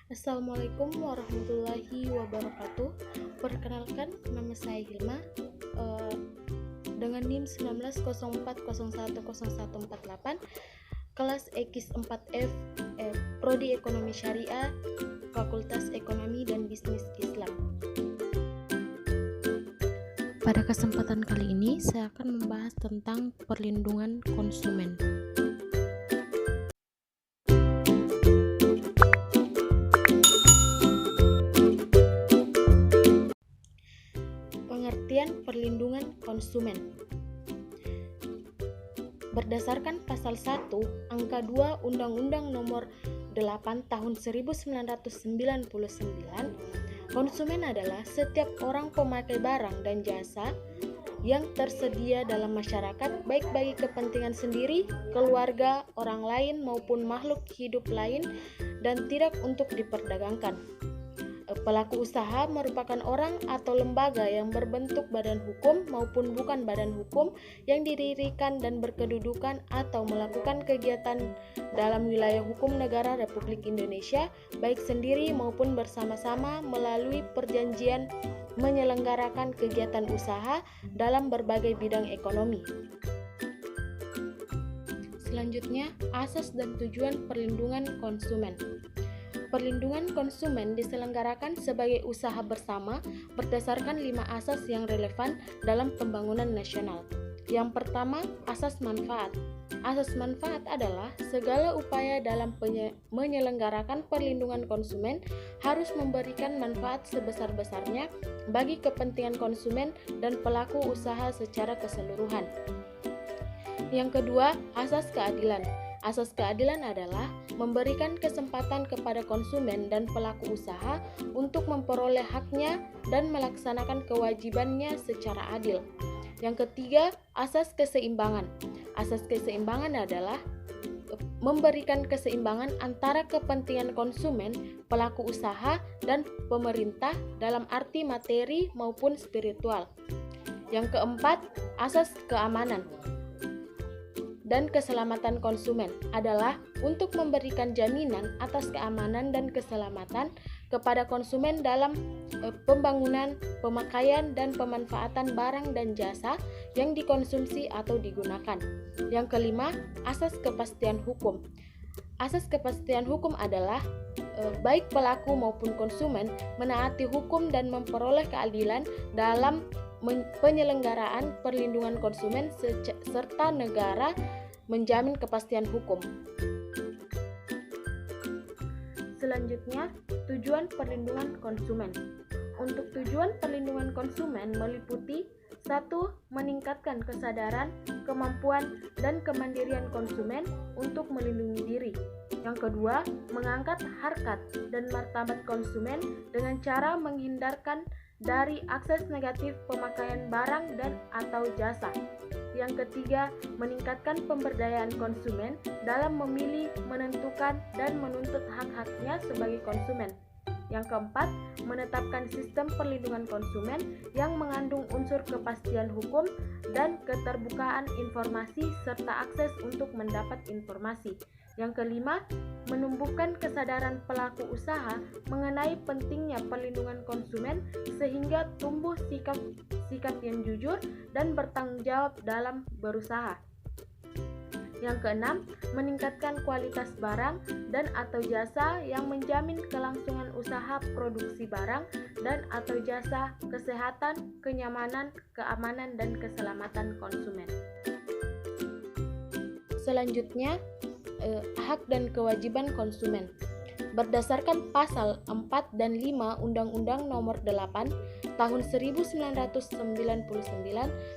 Assalamualaikum warahmatullahi wabarakatuh. Perkenalkan, nama saya Hilma dengan NIM 1904010148, kelas X4F, Prodi Ekonomi Syariah, Fakultas Ekonomi dan Bisnis Islam. Pada kesempatan kali ini, saya akan membahas tentang perlindungan konsumen. Pengertian perlindungan konsumen. Berdasarkan pasal 1, angka 2 Undang-Undang Nomor 8 Tahun 1999, konsumen adalah setiap orang pemakai barang dan jasa yang tersedia dalam masyarakat, baik bagi kepentingan sendiri, keluarga, orang lain maupun makhluk hidup lain, dan tidak untuk diperdagangkan. Pelaku usaha merupakan orang atau lembaga yang berbentuk badan hukum maupun bukan badan hukum yang didirikan dan berkedudukan atau melakukan kegiatan dalam wilayah hukum negara Republik Indonesia, baik sendiri maupun bersama-sama melalui perjanjian menyelenggarakan kegiatan usaha dalam berbagai bidang ekonomi. Selanjutnya, asas dan tujuan perlindungan konsumen. Perlindungan konsumen diselenggarakan sebagai usaha bersama berdasarkan 5 asas yang relevan dalam pembangunan nasional. Yang pertama, asas manfaat. Asas manfaat adalah segala upaya dalam menyelenggarakan perlindungan konsumen harus memberikan manfaat sebesar-besarnya bagi kepentingan konsumen dan pelaku usaha secara keseluruhan. Yang kedua, asas keadilan. Asas keadilan adalah memberikan kesempatan kepada konsumen dan pelaku usaha untuk memperoleh haknya dan melaksanakan kewajibannya secara adil. Yang ketiga, asas keseimbangan. Asas keseimbangan adalah memberikan keseimbangan antara kepentingan konsumen, pelaku usaha, dan pemerintah dalam arti materi maupun spiritual. Yang keempat, asas keamanan dan keselamatan konsumen adalah untuk memberikan jaminan atas keamanan dan keselamatan kepada konsumen dalam pembangunan, pemakaian, dan pemanfaatan barang dan jasa yang dikonsumsi atau digunakan. Yang kelima, asas kepastian hukum. Asas kepastian hukum adalah baik pelaku maupun konsumen menaati hukum dan memperoleh keadilan dalam penyelenggaraan perlindungan konsumen serta negara menjamin kepastian hukum. Selanjutnya, tujuan perlindungan konsumen. Untuk tujuan perlindungan konsumen meliputi 1. Meningkatkan kesadaran, kemampuan, dan kemandirian konsumen untuk melindungi diri. Yang kedua, mengangkat harkat dan martabat konsumen dengan cara menghindarkan dari akses negatif pemakaian barang dan atau jasa. Yang ketiga, meningkatkan pemberdayaan konsumen dalam memilih, menentukan, dan menuntut hak-haknya sebagai konsumen. Yang keempat, menetapkan sistem perlindungan konsumen yang mengandung unsur kepastian hukum dan keterbukaan informasi serta akses untuk mendapat informasi. Yang kelima, menumbuhkan kesadaran pelaku usaha mengenai pentingnya perlindungan konsumen sehingga tumbuh sikap yang jujur dan bertanggung jawab dalam berusaha. Yang keenam, meningkatkan kualitas barang dan atau jasa yang menjamin kelangsungan usaha produksi barang dan atau jasa, kesehatan, kenyamanan, keamanan, dan keselamatan konsumen. Selanjutnya, hak dan kewajiban konsumen. Berdasarkan pasal 4 dan 5 Undang-Undang Nomor 8 Tahun 1999,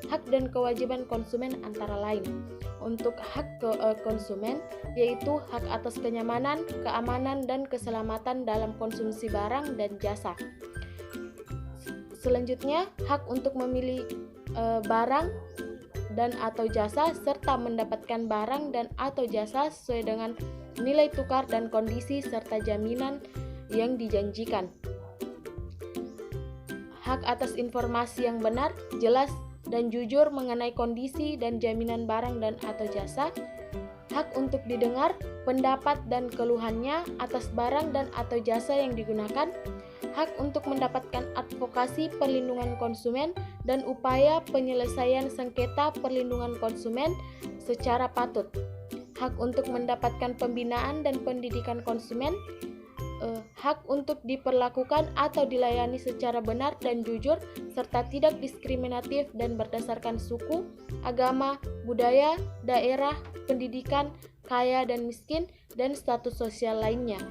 hak dan kewajiban konsumen antara lain. Untuk hak konsumen yaitu hak atas kenyamanan, keamanan, dan keselamatan dalam konsumsi barang dan jasa. Selanjutnya, hak untuk memilih barang dan atau jasa serta mendapatkan barang dan atau jasa sesuai dengan nilai tukar dan kondisi serta jaminan yang dijanjikan. Hak atas informasi yang benar, jelas, dan jujur mengenai kondisi dan jaminan barang dan atau jasa. Hak untuk didengar, pendapat dan keluhannya atas barang dan atau jasa yang digunakan, hak untuk mendapatkan advokasi perlindungan konsumen dan upaya penyelesaian sengketa perlindungan konsumen secara patut, hak untuk mendapatkan pembinaan dan pendidikan konsumen, hak untuk diperlakukan atau dilayani secara benar dan jujur serta tidak diskriminatif dan berdasarkan suku, agama, budaya, daerah, pendidikan, kaya dan miskin, dan status sosial lainnya.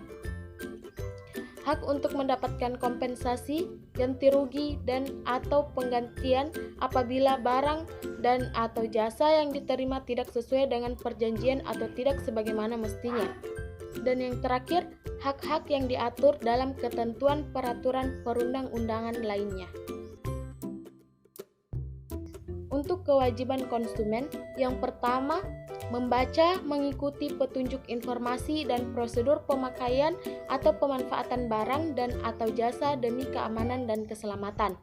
Hak untuk mendapatkan kompensasi, ganti rugi, dan atau penggantian apabila barang dan atau jasa yang diterima tidak sesuai dengan perjanjian atau tidak sebagaimana mestinya. Dan yang terakhir, hak-hak yang diatur dalam ketentuan peraturan perundang-undangan lainnya. Untuk kewajiban konsumen, yang pertama, membaca, mengikuti petunjuk informasi dan prosedur pemakaian atau pemanfaatan barang dan atau jasa demi keamanan dan keselamatan.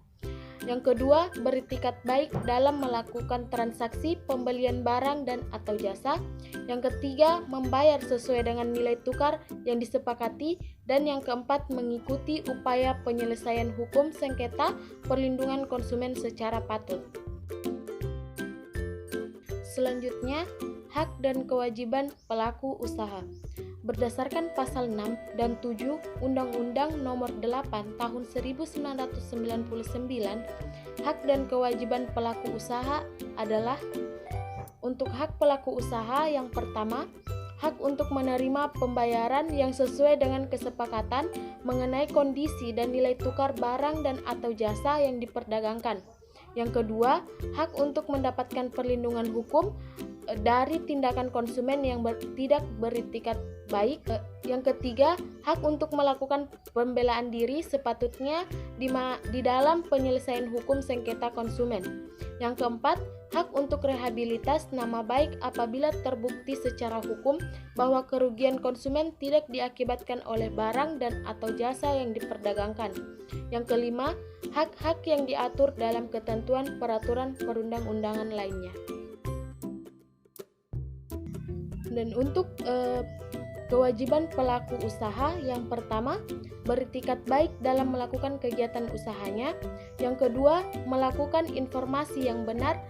Yang kedua, beritikat baik dalam melakukan transaksi pembelian barang dan atau jasa. Yang ketiga, membayar sesuai dengan nilai tukar yang disepakati. Dan yang keempat, mengikuti upaya penyelesaian hukum sengketa perlindungan konsumen secara patut. Selanjutnya, hak dan kewajiban pelaku usaha. Berdasarkan pasal 6 dan 7 Undang-Undang Nomor 8 Tahun 1999, hak dan kewajiban pelaku usaha adalah: untuk hak pelaku usaha, yang pertama, hak untuk menerima pembayaran yang sesuai dengan kesepakatan mengenai kondisi dan nilai tukar barang dan atau jasa yang diperdagangkan. Yang kedua, hak untuk mendapatkan perlindungan hukum dari tindakan konsumen yang tidak beritikat baik. Yang ketiga, hak untuk melakukan pembelaan diri sepatutnya di dalam penyelesaian hukum sengketa konsumen. Yang keempat, hak untuk rehabilitas nama baik apabila terbukti secara hukum bahwa kerugian konsumen tidak diakibatkan oleh barang dan atau jasa yang diperdagangkan. Yang kelima, hak-hak yang diatur dalam ketentuan peraturan perundang-undangan lainnya. Dan untuk kewajiban pelaku usaha, yang pertama, beritikat baik dalam melakukan kegiatan usahanya. Yang kedua, melakukan informasi yang benar,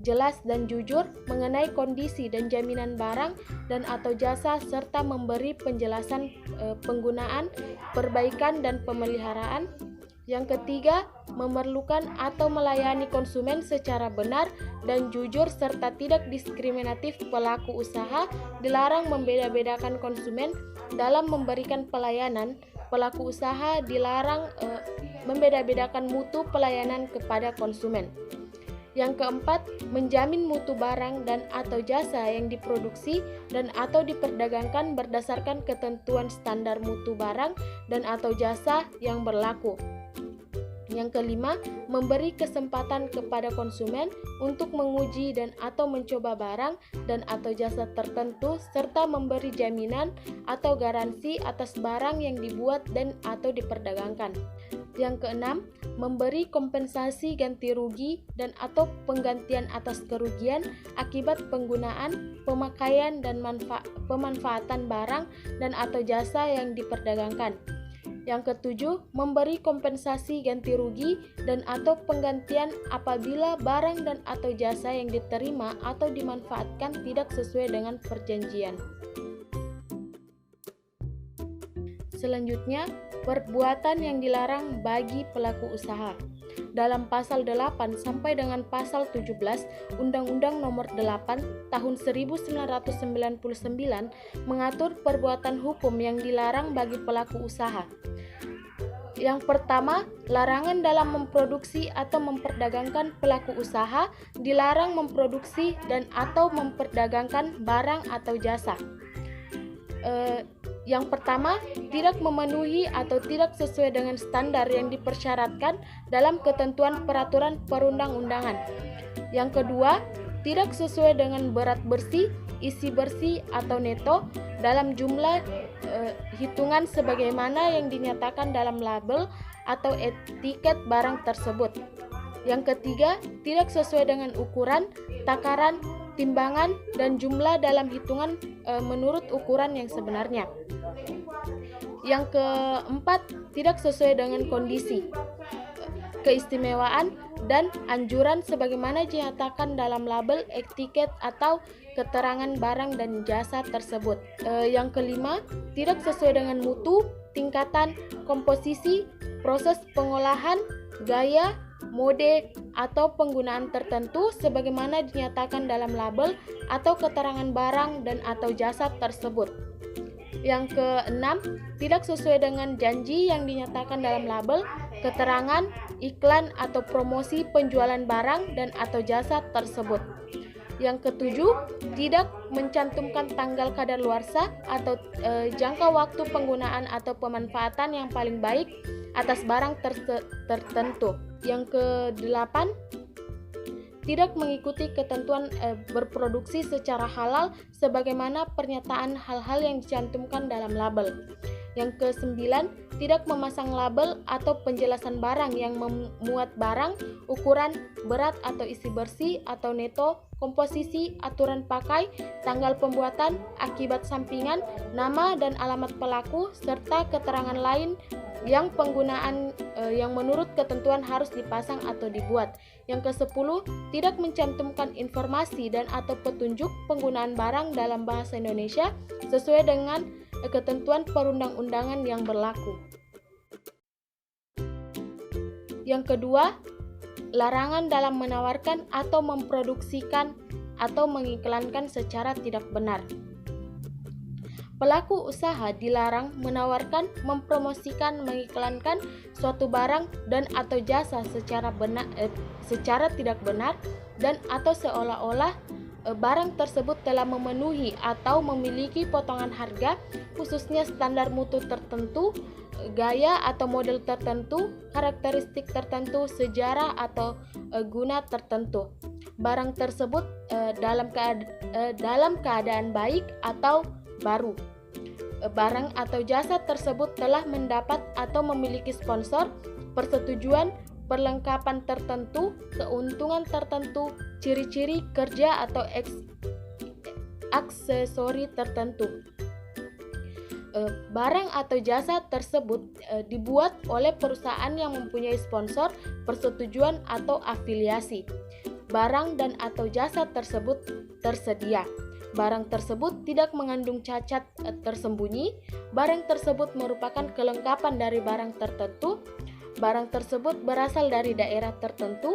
jelas dan jujur mengenai kondisi dan jaminan barang dan atau jasa serta memberi penjelasan penggunaan, perbaikan dan pemeliharaan. Yang ketiga, memerlukan atau melayani konsumen secara benar dan jujur serta tidak diskriminatif. Pelaku usaha dilarang membeda-bedakan konsumen dalam memberikan pelayanan. Pelaku usaha dilarang membeda-bedakan mutu pelayanan kepada konsumen. Yang keempat, menjamin mutu barang dan atau jasa yang diproduksi dan atau diperdagangkan berdasarkan ketentuan standar mutu barang dan atau jasa yang berlaku. Yang kelima, memberi kesempatan kepada konsumen untuk menguji dan atau mencoba barang dan atau jasa tertentu serta memberi jaminan atau garansi atas barang yang dibuat dan atau diperdagangkan. Yang keenam, memberi kompensasi ganti rugi dan atau penggantian atas kerugian akibat penggunaan, pemakaian dan pemanfaatan barang dan atau jasa yang diperdagangkan. Yang ketujuh, memberi kompensasi ganti rugi dan atau penggantian apabila barang dan atau jasa yang diterima atau dimanfaatkan tidak sesuai dengan perjanjian. Selanjutnya, perbuatan yang dilarang bagi pelaku usaha. Dalam pasal 8 sampai dengan pasal 17 Undang-Undang Nomor 8 Tahun 1999 mengatur perbuatan hukum yang dilarang bagi pelaku usaha. Yang pertama, larangan dalam memproduksi atau memperdagangkan. Pelaku usaha dilarang memproduksi dan atau memperdagangkan barang atau jasa. Yang pertama, tidak memenuhi atau tidak sesuai dengan standar yang dipersyaratkan dalam ketentuan peraturan perundang-undangan. Yang kedua, tidak sesuai dengan berat bersih, isi bersih atau neto dalam jumlah hitungan sebagaimana yang dinyatakan dalam label atau etiket barang tersebut. Yang ketiga, tidak sesuai dengan ukuran, takaran, timbangan, dan jumlah dalam hitungan menurut ukuran yang sebenarnya. Yang keempat, tidak sesuai dengan kondisi, keistimewaan, dan anjuran sebagaimana dinyatakan dalam label, etiket, atau keterangan barang dan jasa tersebut. Yang kelima, tidak sesuai dengan mutu, tingkatan, komposisi, proses pengolahan, gaya, mode, atau penggunaan tertentu sebagaimana dinyatakan dalam label atau keterangan barang dan atau jasa tersebut. Yang keenam, tidak sesuai dengan janji yang dinyatakan dalam label, keterangan, iklan, atau promosi penjualan barang dan atau jasa tersebut. Yang ketujuh, tidak mencantumkan tanggal kadaluarsa atau jangka waktu penggunaan atau pemanfaatan yang paling baik atas barang tertentu. Yang kedelapan, tidak mengikuti ketentuan berproduksi secara halal sebagaimana pernyataan hal-hal yang dicantumkan dalam label. Yang kesembilan, tidak memasang label atau penjelasan barang yang memuat barang, ukuran, berat atau isi bersih atau neto, komposisi, aturan pakai, tanggal pembuatan, akibat sampingan, nama dan alamat pelaku, serta keterangan lain yang penggunaan yang menurut ketentuan harus dipasang atau dibuat. Yang ke-10, tidak mencantumkan informasi dan atau petunjuk penggunaan barang dalam bahasa Indonesia sesuai dengan ketentuan perundang-undangan yang berlaku. Yang kedua, larangan dalam menawarkan atau memproduksikan atau mengiklankan secara tidak benar. Pelaku usaha dilarang menawarkan, mempromosikan, mengiklankan suatu barang dan atau jasa secara tidak benar dan atau seolah-olah barang tersebut telah memenuhi atau memiliki potongan harga, khususnya standar mutu tertentu, gaya atau model tertentu, karakteristik tertentu, sejarah atau guna tertentu. Barang tersebut dalam keadaan baik atau baru. Barang atau jasa tersebut telah mendapat atau memiliki sponsor, persetujuan, perlengkapan tertentu, keuntungan tertentu, ciri-ciri kerja atau aksesori tertentu. Barang atau jasa tersebut dibuat oleh perusahaan yang mempunyai sponsor, persetujuan atau afiliasi. Barang dan atau jasa tersebut tersedia. Barang tersebut tidak mengandung cacat tersembunyi. Barang tersebut merupakan kelengkapan dari barang tertentu. Barang tersebut berasal dari daerah tertentu,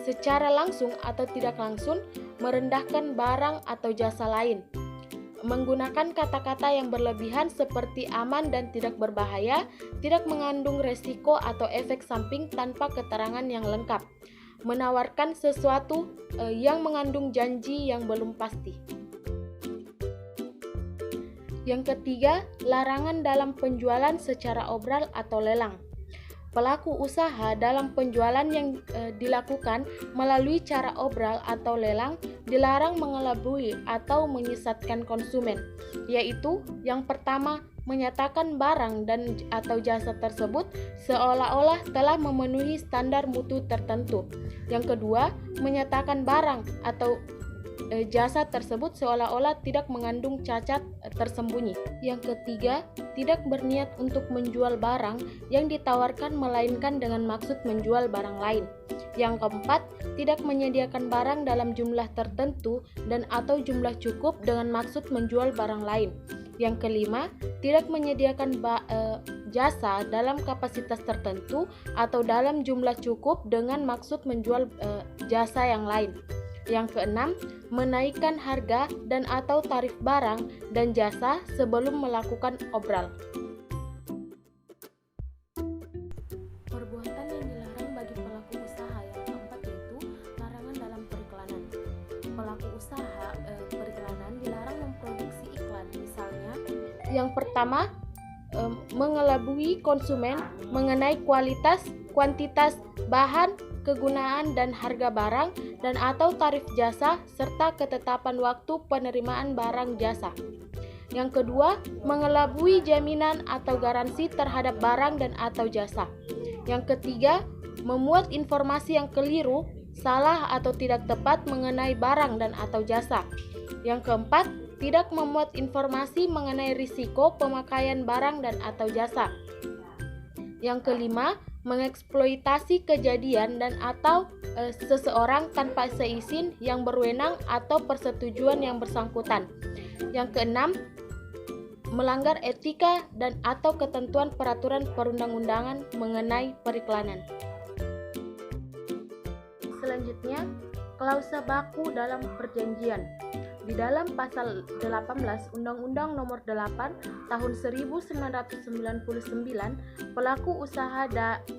secara langsung atau tidak langsung merendahkan barang atau jasa lain. Menggunakan kata-kata yang berlebihan seperti aman dan tidak berbahaya, tidak mengandung resiko atau efek samping tanpa keterangan yang lengkap. Menawarkan sesuatu yang mengandung janji yang belum pasti. Yang ketiga, larangan dalam penjualan secara obral atau lelang. Pelaku usaha dalam penjualan yang dilakukan melalui cara obral atau lelang dilarang mengelabui atau menyesatkan konsumen, yaitu yang pertama, menyatakan barang dan atau jasa tersebut seolah-olah telah memenuhi standar mutu tertentu. Yang kedua, menyatakan barang atau jasa tersebut seolah-olah tidak mengandung cacat tersembunyi. Yang ketiga, tidak berniat untuk menjual barang yang ditawarkan melainkan dengan maksud menjual barang lain. Yang keempat, tidak menyediakan barang dalam jumlah tertentu dan atau jumlah cukup dengan maksud menjual barang lain. Yang kelima, tidak menyediakan jasa dalam kapasitas tertentu atau dalam jumlah cukup dengan maksud menjual jasa yang lain. Yang keenam, menaikkan harga dan atau tarif barang dan jasa sebelum melakukan obral. Perbuatan yang dilarang bagi pelaku usaha yang keempat yaitu larangan dalam periklanan. Pelaku usaha periklanan dilarang memproduksi iklan, misalnya yang pertama, mengelabui konsumen mengenai kualitas, kuantitas, bahan, kegunaan dan harga barang dan atau tarif jasa serta ketetapan waktu penerimaan barang jasa. Yang kedua, mengelabui jaminan atau garansi terhadap barang dan atau jasa. Yang ketiga, memuat informasi yang keliru salah atau tidak tepat mengenai barang dan atau jasa. Yang keempat, tidak memuat informasi mengenai risiko pemakaian barang dan atau jasa. Yang kelima, mengeksploitasi kejadian dan atau seseorang tanpa seizin yang berwenang atau persetujuan yang bersangkutan. Yang keenam, melanggar etika dan atau ketentuan peraturan perundang-undangan mengenai periklanan. Selanjutnya, klausa baku dalam perjanjian. Di dalam pasal 18 Undang-Undang Nomor 8 Tahun 1999, pelaku usaha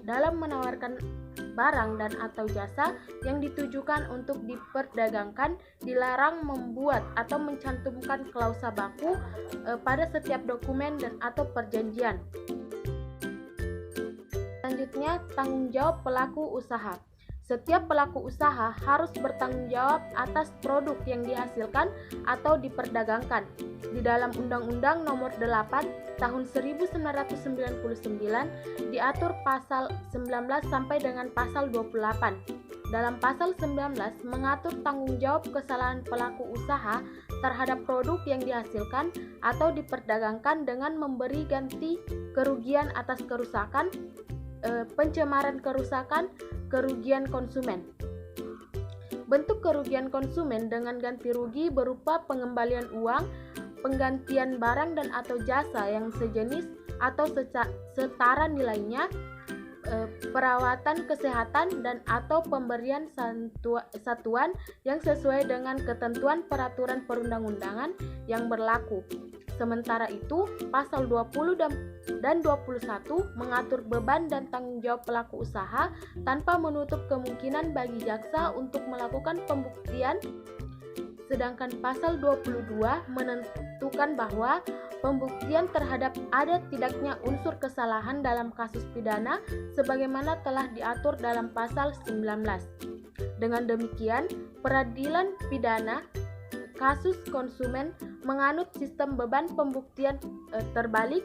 dalam menawarkan barang dan atau jasa yang ditujukan untuk diperdagangkan dilarang membuat atau mencantumkan klausa baku pada setiap dokumen dan atau perjanjian. Selanjutnya, tanggung jawab pelaku usaha. Setiap pelaku usaha harus bertanggung jawab atas produk yang dihasilkan atau diperdagangkan. Di dalam Undang-Undang Nomor 8 Tahun 1999 diatur pasal 19 sampai dengan pasal 28. Dalam pasal 19 mengatur tanggung jawab kesalahan pelaku usaha terhadap produk yang dihasilkan atau diperdagangkan dengan memberi ganti kerugian atas kerusakan, pencemaran kerusakan, kerugian konsumen. Bentuk kerugian konsumen dengan ganti rugi berupa pengembalian uang, penggantian barang dan atau jasa yang sejenis atau setara nilainya, perawatan kesehatan dan atau pemberian satuan yang sesuai dengan ketentuan peraturan perundang-undangan yang berlaku. Sementara itu, pasal 20 dan 21 mengatur beban dan tanggung jawab pelaku usaha tanpa menutup kemungkinan bagi jaksa untuk melakukan pembuktian. Sedangkan pasal 22 menentukan bahwa pembuktian terhadap ada tidaknya unsur kesalahan dalam kasus pidana sebagaimana telah diatur dalam pasal 19. Dengan demikian, peradilan pidana kasus konsumen menganut sistem beban pembuktian terbalik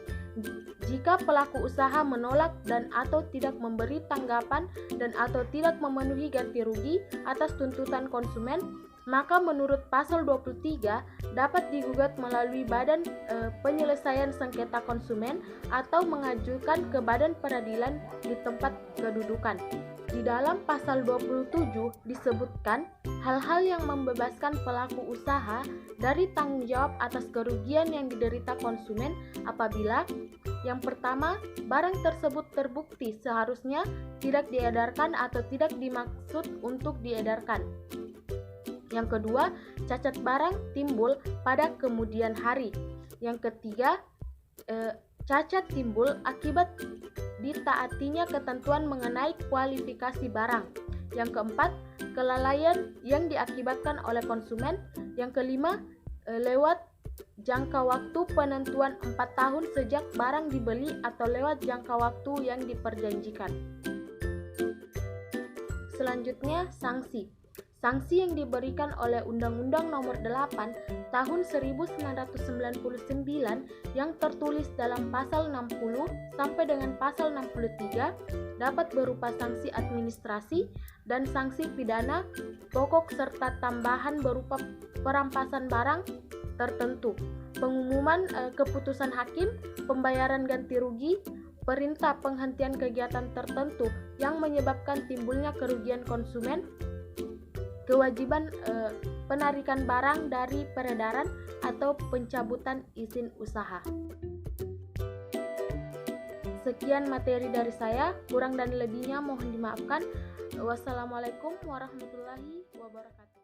jika pelaku usaha menolak dan atau tidak memberi tanggapan dan atau tidak memenuhi ganti rugi atas tuntutan konsumen, maka menurut pasal 23 dapat digugat melalui Badan Penyelesaian Sengketa Konsumen atau mengajukan ke Badan Peradilan di tempat kedudukan. Di dalam pasal 27 disebutkan hal-hal yang membebaskan pelaku usaha dari tanggung jawab atas kerugian yang diderita konsumen apabila yang pertama, barang tersebut terbukti seharusnya tidak diedarkan atau tidak dimaksud untuk diedarkan. Yang kedua, cacat barang timbul pada kemudian hari. Yang ketiga, cacat timbul akibat ditaatinya ketentuan mengenai kualifikasi barang. Yang keempat, kelalaian yang diakibatkan oleh konsumen. Yang kelima, lewat jangka waktu penentuan 4 tahun sejak barang dibeli atau lewat jangka waktu yang diperjanjikan. Selanjutnya, sanksi. Sanksi yang diberikan oleh Undang-Undang Nomor 8 Tahun 1999 yang tertulis dalam pasal 60 sampai dengan pasal 63 dapat berupa sanksi administrasi dan sanksi pidana pokok serta tambahan berupa perampasan barang tertentu, pengumuman keputusan hakim, pembayaran ganti rugi, perintah penghentian kegiatan tertentu yang menyebabkan timbulnya kerugian konsumen, kewajiban penarikan barang dari peredaran atau pencabutan izin usaha. Sekian materi dari saya, kurang dan lebihnya mohon dimaafkan. Wassalamualaikum warahmatullahi wabarakatuh.